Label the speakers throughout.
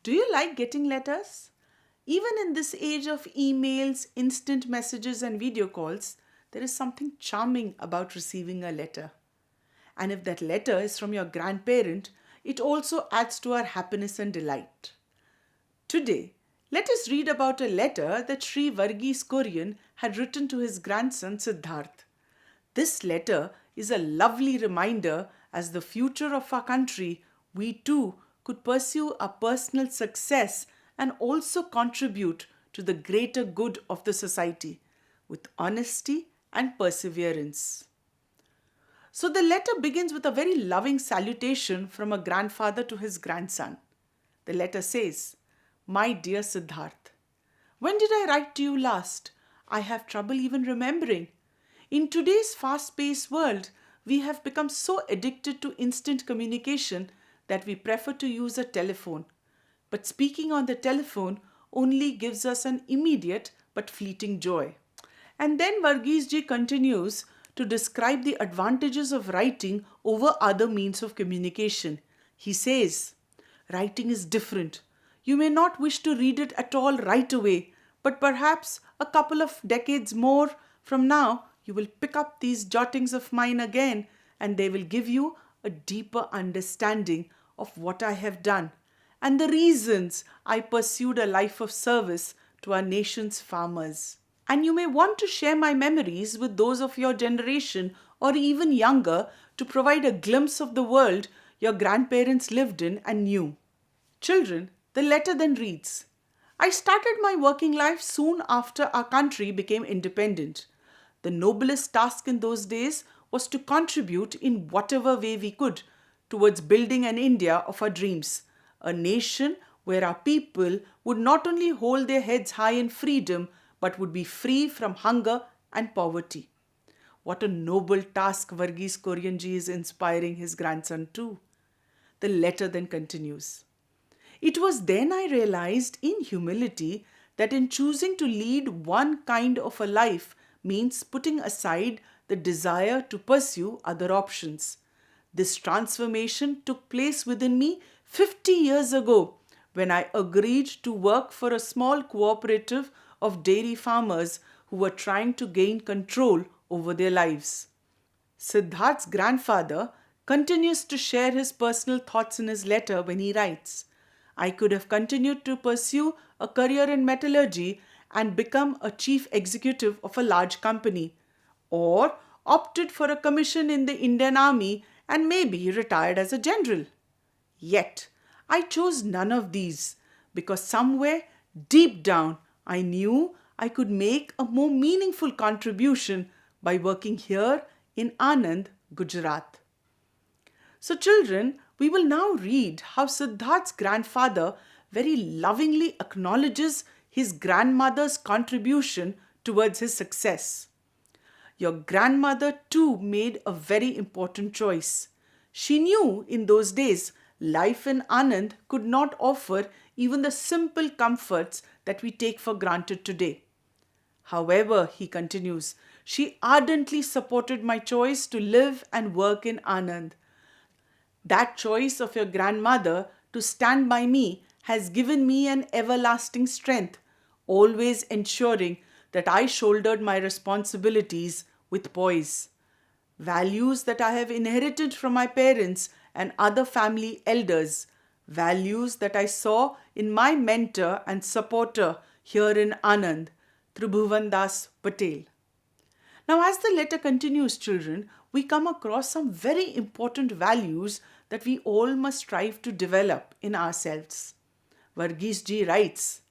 Speaker 1: Do you like getting letters? Even in this age of emails, instant messages, and video calls, there is something charming about receiving a letter. And if that letter is from your grandparent, it also adds to our happiness and delight. Today, let us read about a letter that Sri Verghese Kurien had written to his grandson Siddharth. This letter is a lovely reminder as the future of our country, we too could pursue our personal success and also contribute to the greater good of the society with honesty and perseverance. So the letter begins with a very loving salutation from a grandfather to his grandson. The letter says, "My dear Siddharth, when did I write to you last? I have trouble even remembering. In today's fast-paced world, we have become so addicted to instant communication that we prefer to use a telephone. But speaking on the telephone only gives us an immediate but fleeting joy." And then Verghese ji continues to describe the advantages of writing over other means of communication. He says, "Writing is different. You may not wish to read it at all right away, but perhaps a couple of decades more from now, you will pick up these jottings of mine again, and they will give you a deeper understanding of what I have done and the reasons I pursued a life of service to our nation's farmers. And you may want to share my memories with those of your generation or even younger to provide a glimpse of the world your grandparents lived in and knew." Children, the letter then reads, "I started my working life soon after our country became independent. The noblest task in those days was to contribute in whatever way we could towards building an India of our dreams, a nation where our people would not only hold their heads high in freedom, but would be free from hunger and poverty." What a noble task Verghese Kurien-I is inspiring his grandson to. The letter then continues. "It was then I realized in humility that in choosing to lead one kind of a life means putting aside the desire to pursue other options. This transformation took place within me 50 years ago when I agreed to work for a small cooperative of dairy farmers who were trying to gain control over their lives." Siddharth's grandfather continues to share his personal thoughts in his letter when he writes, "I could have continued to pursue a career in metallurgy and become a chief executive of a large company, or opted for a commission in the Indian Army and maybe retired as a general. Yet, I chose none of these because somewhere deep down I knew I could make a more meaningful contribution by working here in Anand, Gujarat." So children, we will now read how Siddharth's grandfather very lovingly acknowledges his grandmother's contribution towards his success. Your grandmother too made a very important choice. She knew in those days life in Anand could not offer even the simple comforts that we take for granted today. However, he continues, she ardently supported my choice to live and work in Anand. That choice of your grandmother to stand by me has given me an everlasting strength, always ensuring that I shouldered my responsibilities with poise. Values that I have inherited from my parents and other family elders, values that I saw in my mentor and supporter here in Anand, Tribhuvan Das Patel. Now, as the letter continues, children, we come across some very important values that we all must strive to develop in ourselves. Verghese ji writes,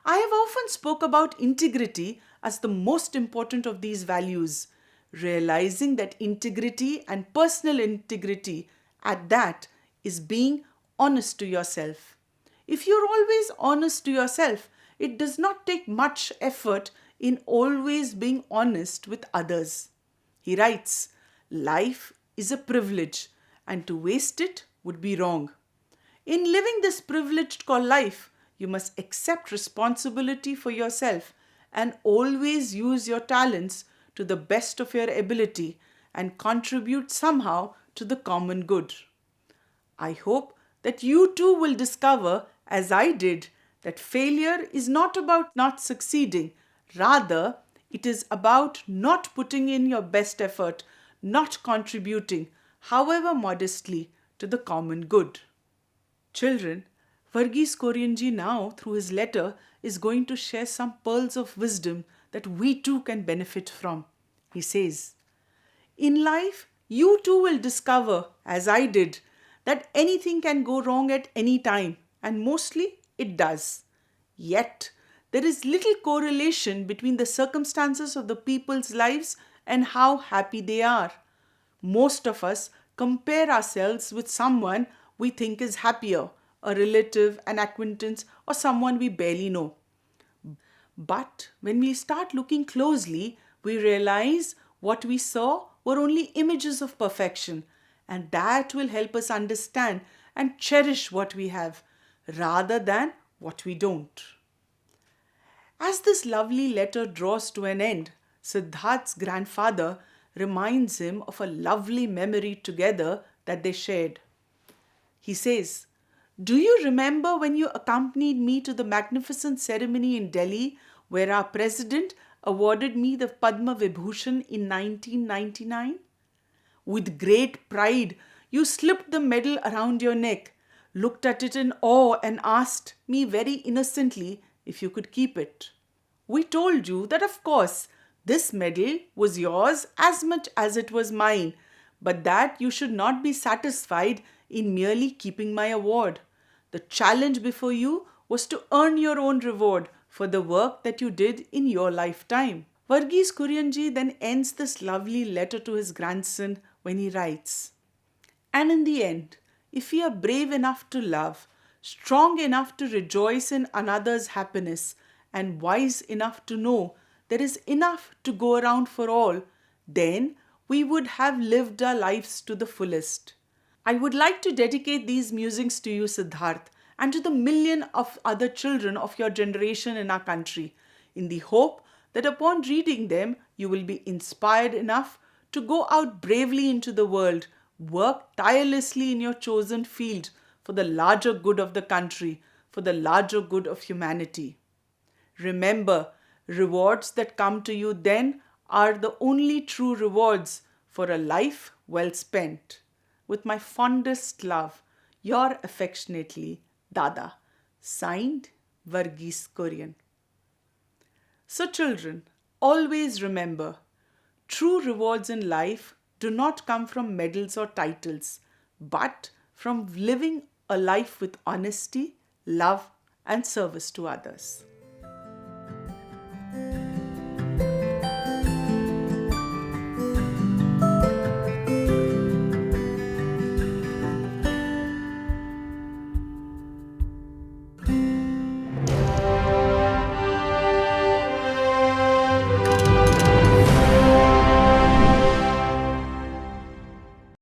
Speaker 1: "I have often spoke about integrity as the most important of these values, realizing that integrity and personal integrity at that is being honest to yourself. If you're always honest to yourself, it does not take much effort in always being honest with others." He writes, "Life is a privilege, and to waste it would be wrong. In living this privilege called life, you must accept responsibility for yourself and always use your talents to the best of your ability and contribute somehow to the common good." I hope that you too will discover as I did, that failure is not about not succeeding. Rather, it is about not putting in your best effort, not contributing, however modestly, to the common good. Children, Verghese Kurien-I now, through his letter, is going to share some pearls of wisdom that we too can benefit from. He says, in life, you too will discover, as I did, that anything can go wrong at any time, and mostly it does. Yet, there is little correlation between the circumstances of the people's lives and how happy they are. Most of us compare ourselves with someone we think is happier, a relative, an acquaintance, or someone we barely know. But when we start looking closely, we realize what we saw were only images of perfection, and that will help us understand and cherish what we have rather than what we don't. As this lovely letter draws to an end, Siddharth's grandfather reminds him of a lovely memory together that they shared. He says, do you remember when you accompanied me to the magnificent ceremony in Delhi where our president awarded me the Padma Vibhushan in 1999? With great pride, you slipped the medal around your neck, looked at it in awe and asked me very innocently if you could keep it. We told you that of course this medal was yours as much as it was mine, but that you should not be satisfied in merely keeping my award. The challenge before you was to earn your own reward for the work that you did in your lifetime. Verghese Kurien-I then ends this lovely letter to his grandson when he writes, and in the end, if we are brave enough to love, strong enough to rejoice in another's happiness, and wise enough to know there is enough to go around for all, then we would have lived our lives to the fullest. I would like to dedicate these musings to you, Siddharth, and to the million of other children of your generation in our country, in the hope that upon reading them, you will be inspired enough to go out bravely into the world, work tirelessly in your chosen field for the larger good of the country, for the larger good of humanity. Remember, rewards that come to you then are the only true rewards for a life well spent. With my fondest love, your affectionately, Dada. Signed, Verghese Kurien. So children, always remember, true rewards in life do not come from medals or titles, but from living a life with honesty, love, and service to others.